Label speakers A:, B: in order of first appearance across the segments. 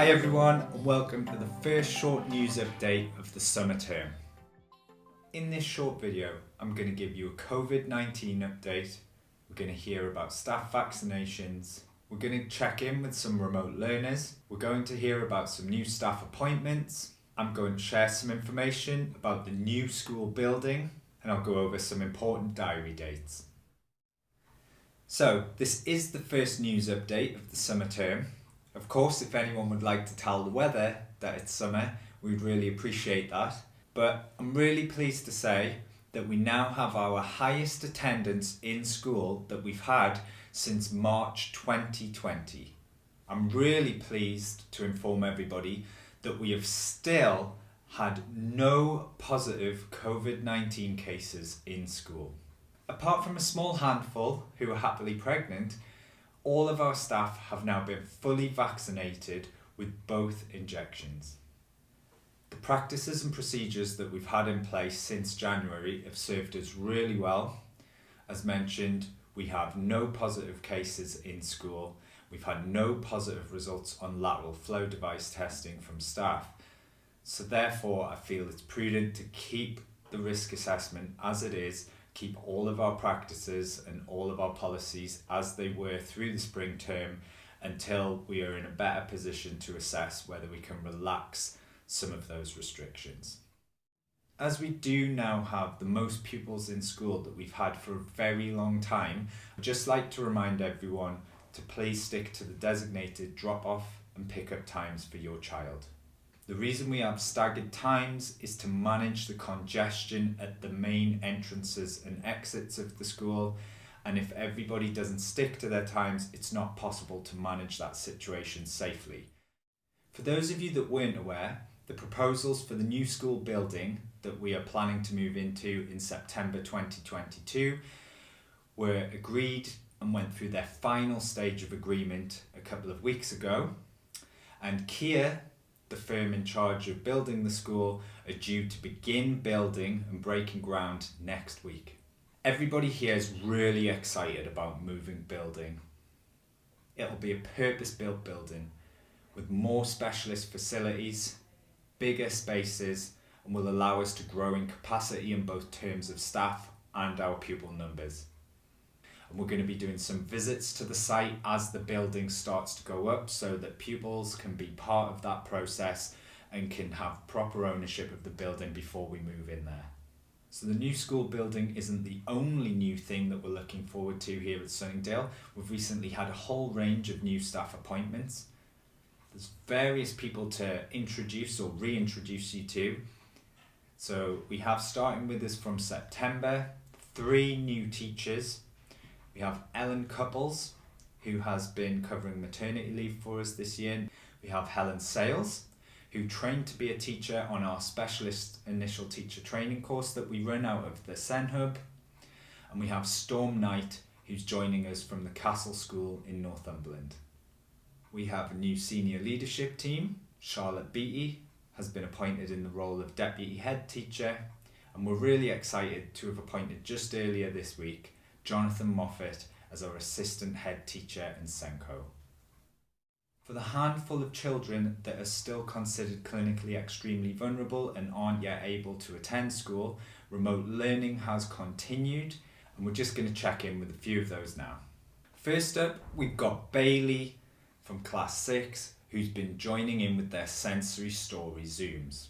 A: Hi everyone, and welcome to the first short news update of the summer term. In this short video, I'm going to give you a COVID-19 update. We're going to hear about staff vaccinations. We're going to check in with some remote learners. We're going to hear about some new staff appointments. I'm going to share some information about the new school building, and I'll go over some important diary dates. So, this is the first news update of the summer term. Of course, if anyone would like to tell the weather that it's summer, we'd really appreciate that. But I'm really pleased to say that we now have our highest attendance in school that we've had since March 2020. I'm really pleased to inform everybody that we have still had no positive COVID-19 cases in school. Apart from a small handful who are happily pregnant, all of our staff have now been fully vaccinated with both injections. The practices and procedures that we've had in place since January have served us really well. As mentioned, we have no positive cases in school. We've had no positive results on lateral flow device testing from staff. So therefore, I feel it's prudent to keep the risk assessment as it is, keep all of our practices and all of our policies as they were through the spring term until we are in a better position to assess whether we can relax some of those restrictions. As we do now have the most pupils in school that we've had for a very long time, I'd just like to remind everyone to please stick to the designated drop-off and pick-up times for your child. The reason we have staggered times is to manage the congestion at the main entrances and exits of the school, and if everybody doesn't stick to their times, it's not possible to manage that situation safely. For those of you that weren't aware, the proposals for the new school building that we are planning to move into in September 2022 were agreed and went through their final stage of agreement a couple of weeks ago, and Kia, the firm in charge of building the school, are due to begin building and breaking ground next week. Everybody here is really excited about moving building. It'll be a purpose-built building with more specialist facilities, bigger spaces, and will allow us to grow in capacity in both terms of staff and our pupil numbers. And we're going to be doing some visits to the site as the building starts to go up so that pupils can be part of that process and can have proper ownership of the building before we move in there. So the new school building isn't the only new thing that we're looking forward to here at Sunningdale. We've recently had a whole range of new staff appointments. There's various people to introduce or reintroduce you to. So we have, starting with us from September, 3 new teachers. We have Ellen Couples, who has been covering maternity leave for us this year. We have Helen Sales, who trained to be a teacher on our specialist initial teacher training course that we run out of the Sen Hub. And we have Storm Knight, who's joining us from the Castle School in Northumberland. We have a new senior leadership team. Charlotte Beattie has been appointed in the role of deputy head teacher. And we're really excited to have appointed just earlier this week Jonathan Moffat as our assistant head teacher in Senko. For the handful of children that are still considered clinically extremely vulnerable and aren't yet able to attend school, remote learning has continued, and we're just going to check in with a few of those now. First up, we've got Bailey from class 6, who's been joining in with their sensory story Zooms.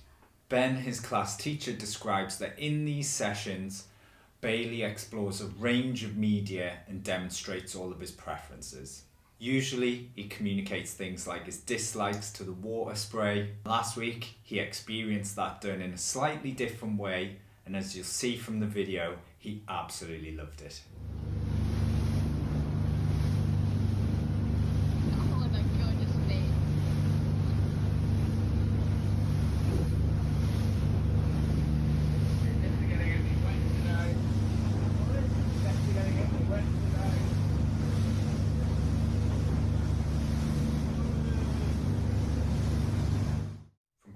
A: Ben, his class teacher, describes that in these sessions, Bailey explores a range of media and demonstrates all of his preferences. Usually, he communicates things like his dislikes to the water spray. Last week, he experienced that done in a slightly different way, and as you'll see from the video, he absolutely loved it.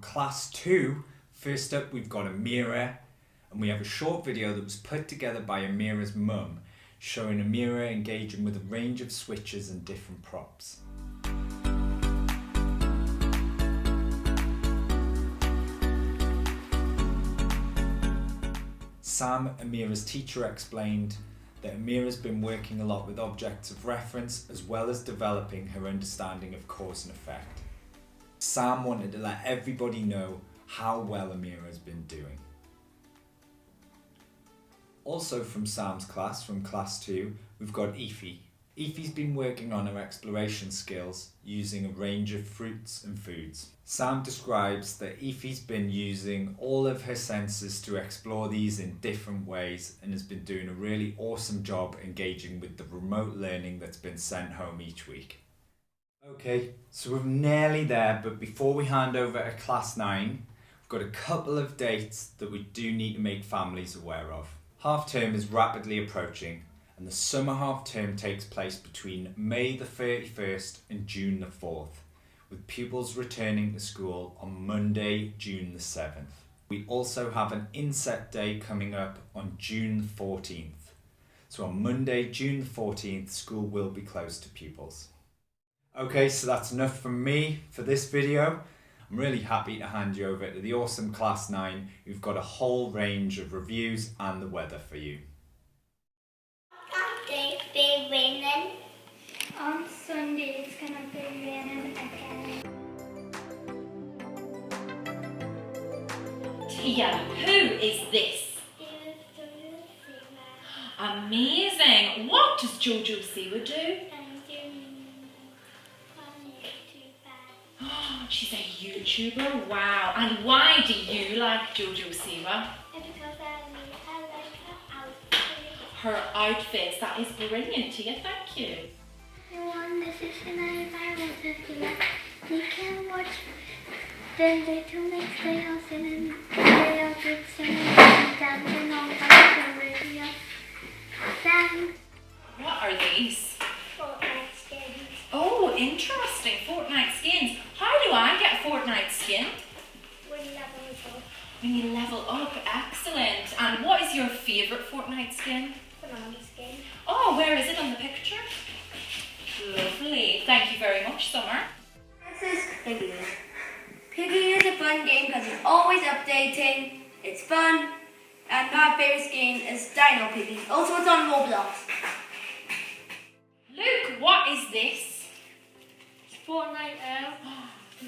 A: Class 2, first up we've got Amira, and we have a short video that was put together by Amira's mum showing Amira engaging with a range of switches and different props. Sam, Amira's teacher, explained that Amira's been working a lot with objects of reference as well as developing her understanding of cause and effect. Sam wanted to let everybody know how well Amira has been doing. Also from Sam's class, from class 2, we've got Aoife. Aoife's been working on her exploration skills using a range of fruits and foods. Sam describes that Aoife's been using all of her senses to explore these in different ways and has been doing a really awesome job engaging with the remote learning that's been sent home each week. Okay, so we're nearly there, but before we hand over to class 9, we've got a couple of dates that we do need to make families aware of. Half term is rapidly approaching, and the summer half term takes place between May the 31st and June the 4th, with pupils returning to school on Monday, June the 7th. We also have an inset day coming up on June the 14th. So on Monday, June the 14th, school will be closed to pupils. Okay, so that's enough from me for this video. I'm really happy to hand you over to the awesome Class 9 who've got a whole range of reviews and the weather for you.
B: It's been raining. On Sunday it's gonna be raining again.
C: Tia, who is this? Amazing! What does Jojo Siwa do? She's a YouTuber, wow. And why do you like Jojo Siwa?
B: Because I like her outfit.
C: Her outfits, that is brilliant, Tia, thank you.
B: This is an you can watch the little next day of singing, day of good singing and dancing on the radio. Then
C: What are these?
B: Fortnite skins.
C: Oh, interesting, Fortnite skins. How do I get Fortnite skin?
B: When you level up.
C: When you level up, excellent. And what is your favourite Fortnite skin?
B: Banana skin.
C: Oh, where is it on the picture? Lovely. Thank you very much, Summer.
D: This is Piggy. Piggy is a fun game because it's always updating, it's fun, and my favourite game is Dino Piggy. Also, it's on Roblox.
C: Luke, what is this?
D: It's Fortnite L.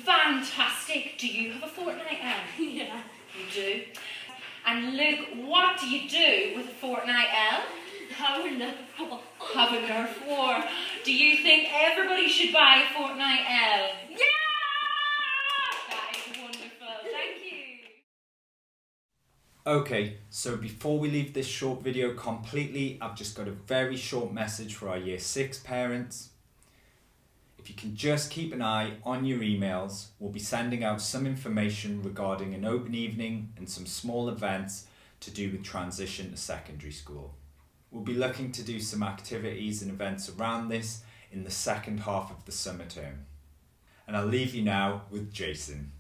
C: Fantastic. Do you have a Fortnite L?
D: Yeah.
C: You do. And Luke, what do you do with a Fortnite L?
D: Have a Nerf war.
C: Have a Nerf war. Do you think everybody should buy a Fortnite L? Yeah! That is wonderful. Thank you.
A: Okay, so before we leave this short video completely, I've just got a very short message for our Year 6 parents. If you can just keep an eye on your emails, we'll be sending out some information regarding an open evening and some small events to do with transition to secondary school. We'll be looking to do some activities and events around this in the second half of the summer term. And I'll leave you now with Jason.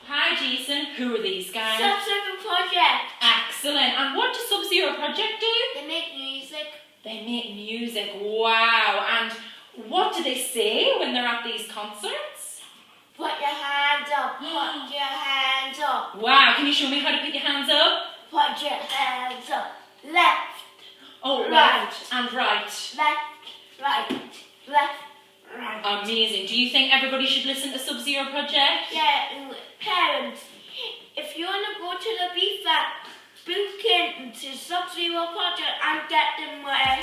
C: Hi Jason, who are these guys?
B: Sub-Zero Project.
C: Excellent. And what does Sub-Zero Project do?
B: They make music.
C: They make music. Wow. And what do they say when they're at these concerts?
B: Put your hands up. Put your hands up.
C: Wow. Can you show me how to put your hands up?
B: Put your hands up. Left.
C: Oh,
B: Right.
C: left and right.
B: Left. Right. Left. Right.
C: Amazing. Do you think everybody should listen to Sub-Zero Project?
B: Yeah, parents, if you want to go to the BFAT, book in to Sub-Zero Project and get them where